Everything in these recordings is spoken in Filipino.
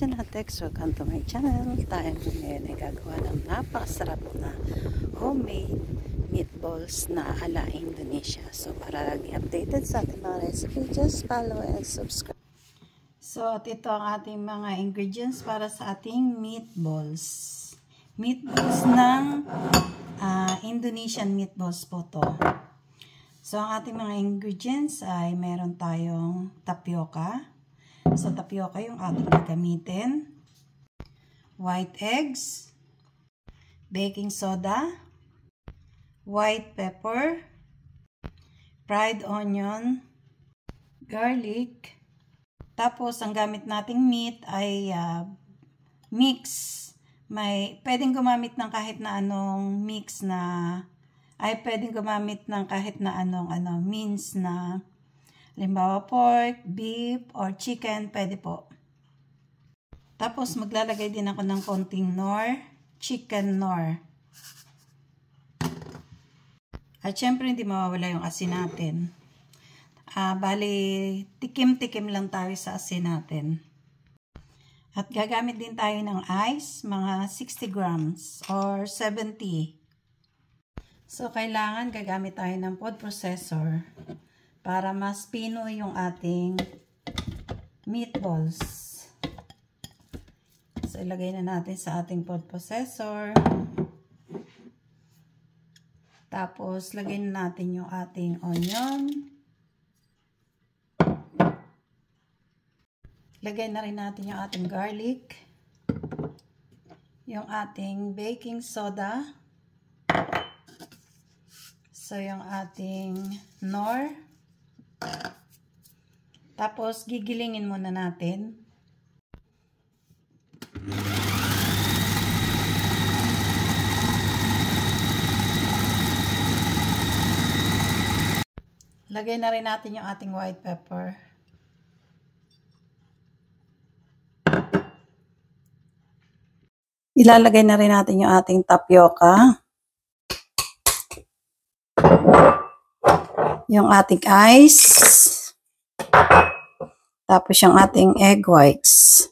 Janatex, welcome to my channel. Tayo ngayon ay gagawa ng napakasarap na homemade meatballs na ala Indonesia. So para lagi updated sa ating mga recipe, just follow and subscribe. So at ito ang ating mga ingredients para sa ating meatballs. Meatballs ng Indonesian meatballs po to. So ang ating mga ingredients ay meron tayong tapioca. So, tapioca yung ating gagamitin. White eggs, baking soda, white pepper, fried onion, garlic. Tapos, ang gamit nating meat ay mix. Pwedeng gumamit ng kahit na anong mix na, pwedeng gumamit ng kahit na anong means na halimbawa pork, beef, or chicken, pwede po. Tapos maglalagay din ako ng konting nor, chicken nor. At syempre hindi mawawala yung asin natin. Bali, tikim-tikim lang tayo sa asin natin. At gagamit din tayo ng ice, mga 60 grams or 70. So kailangan gagamit tayo ng food processor para mas pinoy yung ating meatballs. So, ilagay na natin sa ating food processor. Tapos, lagay na natin yung ating onion. Lagay na rin natin yung ating garlic. Yung ating baking soda. So, yung ating nor. Tapos, gigilingin muna natin. Lagay na rin natin yung ating white pepper. Ilalagay na rin natin yung ating tapioca. Yung ating ice. Tapos yung ating egg whites.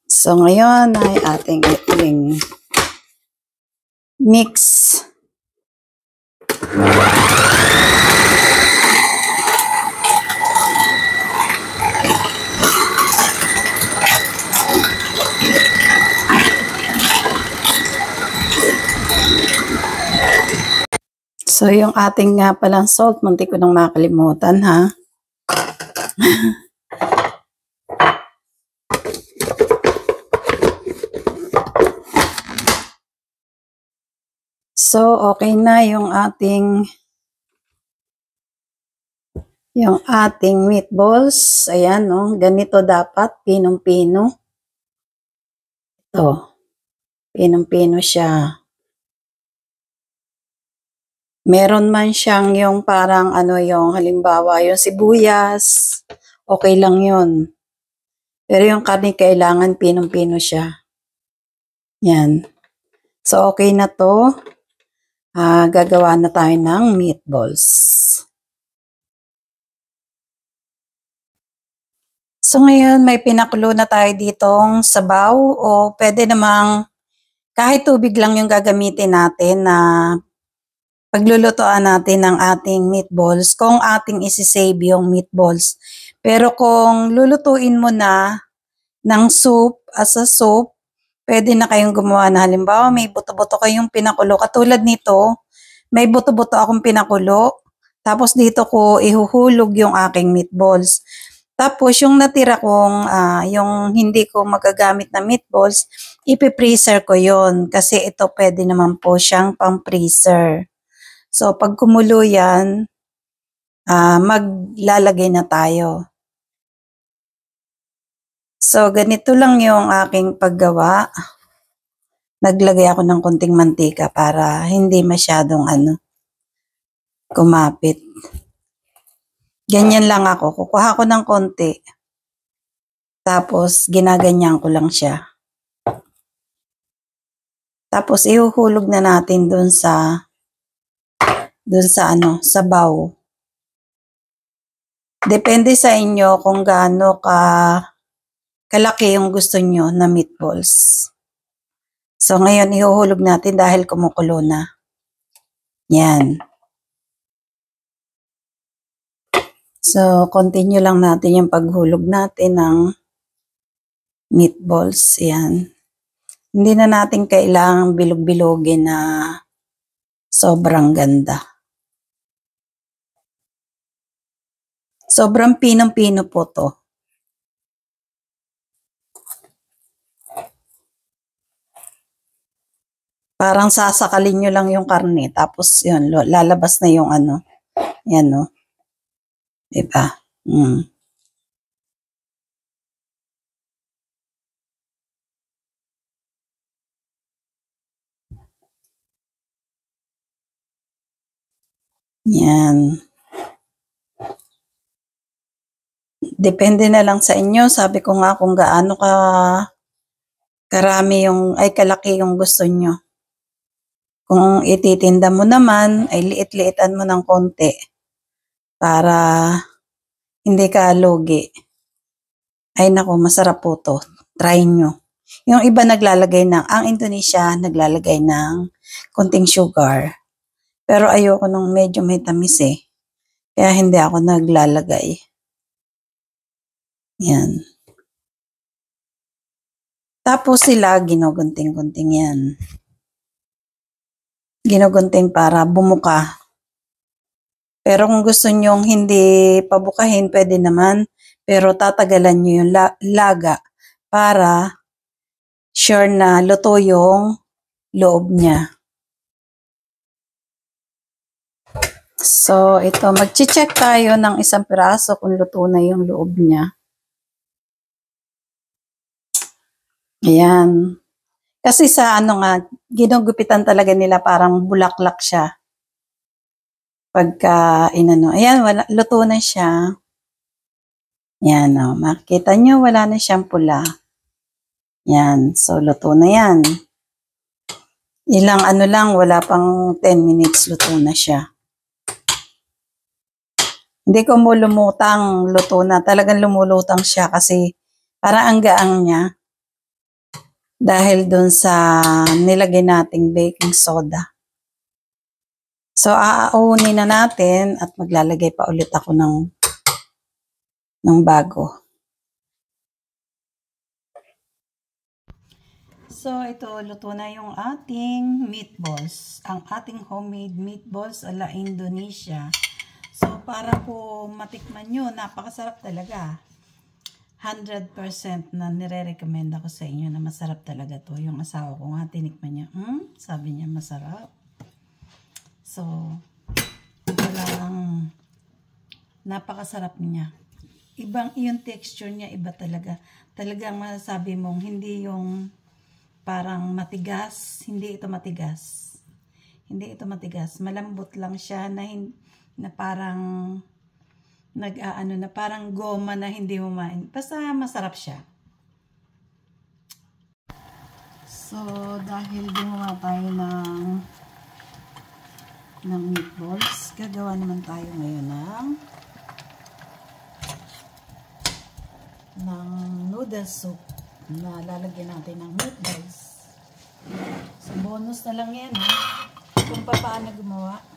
So ngayon ay ating iting mix. So, yung ating nga palang salt, munti ko nang makalimutan, ha? So, okay na yung ating meatballs. Ayan, no? Ganito dapat, pinong-pino. Ito, pinong-pino siya. Meron man siyang yung parang yung halimbawa yung sibuyas, okay lang yun. Pero yung karne kailangan pinong-pino siya. Yan. So okay na to. Gagawa na tayo ng meatballs. So ngayon may pinakulo na tayo ditong sabaw o pwede namang kahit tubig lang yung gagamitin natin na paglulutoan natin ng ating meatballs kung ating isisave yung meatballs. Pero kung lulutuin mo na ng soup, as a soup, pwede na kayong gumawa na halimbawa may buto-buto kayong pinakulo. Katulad nito, may buto-buto akong pinakulo. Tapos dito ko ihuhulog yung aking meatballs. Tapos yung natira kong, yung hindi ko magagamit na meatballs, ipipreaser ko yon kasi ito pwede naman po siyang pang-freezer. So, pag kumulo yan, maglalagay na tayo. So, ganito lang yung aking paggawa. Naglagay ako ng konting mantika para hindi masyadong kumapit. Ganyan lang ako. Kukuha ko ng konti. Tapos, ginaganyan ko lang siya. Tapos, ihuhulog na natin dun sa sabaw. Depende sa inyo kung gaano kalaki yung gusto nyo na meatballs. So, ngayon, ihuhulog natin dahil kumukulo na. Yan. So, continue lang natin yung paghulog natin ng meatballs. Yan. Hindi na natin kailangang bilog-bilogin na sobrang ganda. Sobrang pinong-pino po to. Parang sasakalin nyo lang yung karne. Tapos yun, lalabas na yung ano. Yan, no? Diba? Yan. Depende na lang sa inyo. Sabi ko nga kung gaano karami kalaki yung gusto nyo. Kung ititinda mo naman, ay liit-liitan mo ng konti para hindi ka lugi. Ay nako, masarap po to. Try nyo. Yung iba naglalagay ang Indonesia naglalagay ng konting sugar. Pero ayoko nung medyo may tamis eh. Kaya hindi ako naglalagay. Yan. Tapos sila ginugunting-gunting yan. Ginugunting para bumuka. Pero kung gusto nyong hindi pabukahin, pwede naman. Pero tatagalan nyo yung laga para sure na luto yung loob niya. So, ito, mag-check tayo ng isang piraso kung luto na yung loob niya. Ayan. Kasi sa ginugupitan talaga nila parang bulaklak siya. Pagka ayan, luto na siya. Yan, makikita nyo, wala na siyang pula. Yan, so luto na yan. Ilang lang, wala pang 10 minutes, luto na siya. Hindi ko mo lumutang, luto na. Talagang lumulutang siya kasi parang ang gaang niya. Dahil dun sa nilagay nating baking soda. So, aaunin na natin at maglalagay pa ulit ako ng bago. So, ito, luto na yung ating meatballs. Ang ating homemade meatballs ala Indonesia. So, para po matikman nyo, napakasarap talaga. 100% na nire-recommend ako sa inyo na masarap talaga to. Yung asawa ko nga, tinikman niya. Sabi niya, masarap. So, talagang napakasarap niya. Yung texture niya, iba talaga. Talagang masasabi mong hindi yung parang matigas. Hindi ito matigas. Hindi ito matigas. Malambot lang siya na parang na parang goma na hindi mo basta masarap siya. So, dahil gumawa tayo ng meatballs, gagawa naman tayo ngayon ng noodle soup na lalagyan natin ng meatballs. So, bonus na lang yan kung paano gumawa.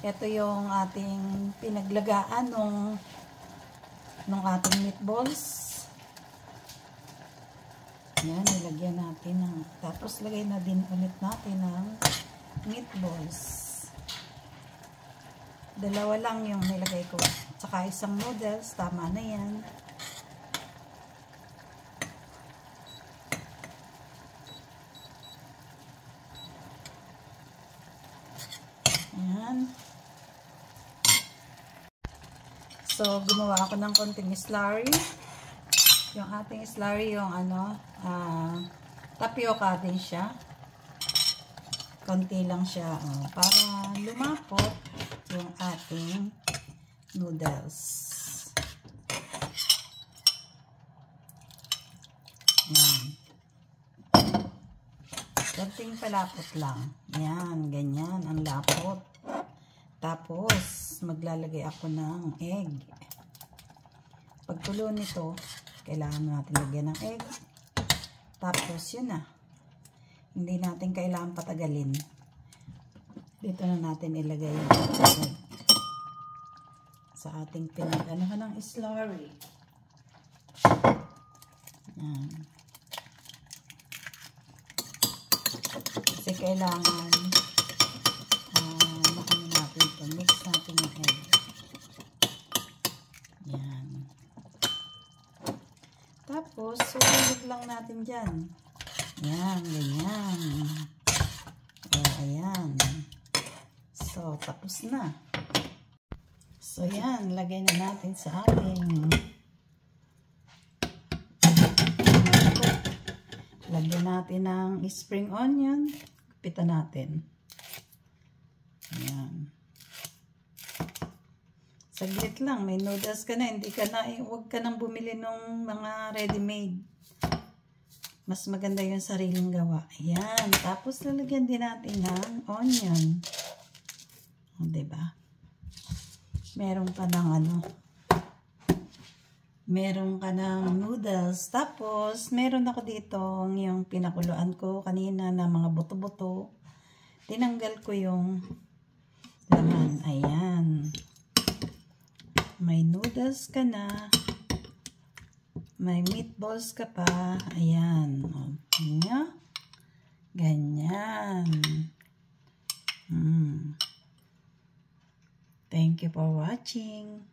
Ito yung ating pinaglagaan nung ating meatballs. Yan, nilagyan natin tapos lagay na din ulit natin ng meatballs. Dalawa lang yung nilagay ko. Tsaka isang noodles, tama na yan. Ayan. So, gumawa ako ng konting slurry. Yung ating slurry, yung tapioca din siya. Konti lang siya, para lumapot yung ating noodles. Ayan. Konting palapot lang. Ayan, ganyan ang lapot. Tapos, maglalagay ako ng egg. Pagkulo nito, kailangan natin lagyan ng egg. Tapos yun na. Hindi natin kailangan patagalin. Dito na natin ilagay yung egg sa ating pinag-anuhan ng slurry. Yan. Kasi kailangan natin ito. Mix natin yung egg. Yan. Tapos, susunod lang natin dyan. Yan, ganyan. O, ayan. So, tapos na. So, yan. Lagay na natin sa ating lagyan natin ng spring onion. Kupitan natin. Ayan. Saglit lang. May noodles ka na. Hindi ka na, huwag ka nang bumili ng mga ready-made. Mas maganda yung sariling gawa. Ayan. Tapos lalagyan din natin ng onion. O, diba? Meron ka ng meron ka ng noodles. Tapos, meron ako dito yung pinakuluan ko kanina na mga buto-buto. Tinanggal ko yung laman. Ayan. May noodles ka na. May meatballs ka pa. Ayan. O, ganyan. Thank you for watching.